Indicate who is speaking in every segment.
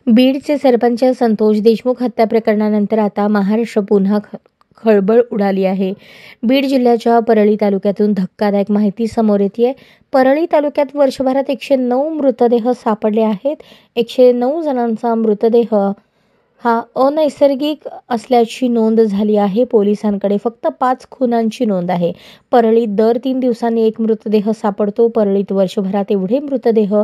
Speaker 1: बीडचे सरपंच संतोष देशमुख हत्या प्रकरणानंतर आता महाराष्ट्र पुन्हा खळबळ उडाली आहे. बीड जिल्ह्याच्या परळी तालुक्यातून धक्कादायक माहिती समोर येते. परळी तालुक्यात वर्षभरात 109 मृतदेह सापडले आहेत. 109 जणांचा मृतदेह हा अनैसर्गिक असल्याची नोंद झाली आहे. पोलिसांकडे फक्त 5 खुनांची नोंद आहे. परळीत दर 3 दिवसांनी एक मृतदेह सापडतो. परळीत वर्षभरात एवढे मृतदेह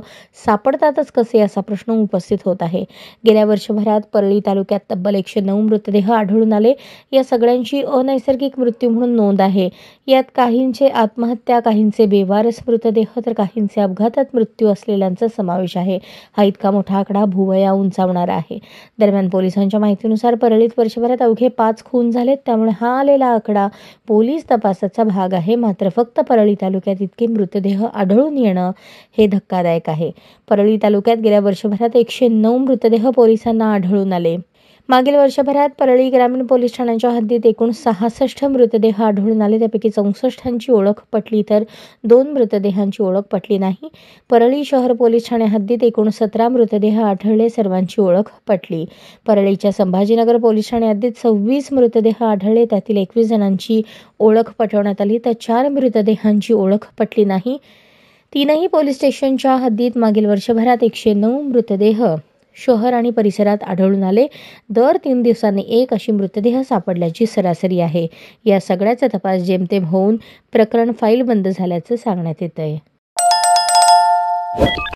Speaker 1: सापडतातच कसे, असा प्रश्न उपस्थित होत आहे. गेल्या वर्षभरात परळी तालुक्यात तब्बल 109 मृतदेह आढळून आले. या सगळ्यांची अनैसर्गिक मृत्यू म्हणून नोंद आहे. यात काहींचे आत्महत्या, काहींचे बेवारस मृतदेह तर काहींचे अपघातात मृत्यू असलेल्यांचा समावेश आहे. हा इतका मोठा आकडा भुवया उंचावणारा आहे. दरम्यान पोलिसांच्या माहितीनुसार परळीत वर्षभरात अवघे 5 खून झालेत. त्यामुळे हा आलेला आकडा पोलीस तपासाचा भाग आहे. मात्र फक्त परळी तालुक्यात इतके मृतदेह आढळून येणं हे धक्कादायक आहे. परळी तालुक्यात गेल्या वर्षभरात 109 मृतदेह पोलिसांना आढळून आले. मागील वर्षभरात परळी ग्रामीण पोलीस ठाण्याच्या हद्दीत एकूण 66 मृतदेह आढळून आले. त्यापैकी 64ची ओळख पटली तर 2 मृतदेहांची ओळख पटली नाही. परळी शहर पोलीस ठाणे हद्दीत एकूण 17 मृतदेह आढळले. सर्वांची ओळख पटली. परळीच्या संभाजीनगर पोलीस ठाणे हद्दीत 26 मृतदेह आढळले. त्यातील 21 जणांची ओळख पटवण्यात आली तर 4 मृतदेहांची ओळख पटली नाही. तीनही पोलीस स्टेशनच्या हद्दीत मागील वर्षभरात 109 मृतदेह शहर आणि परिसरात आढळून आले. दर 3 दिवसांनी एक अशी मृतदेह सापडल्याची सरासरी आहे. या सगळ्याचा तपास जेमतेम होऊन प्रकरण फाईल बंद झाल्याचं सांगण्यात येतंय.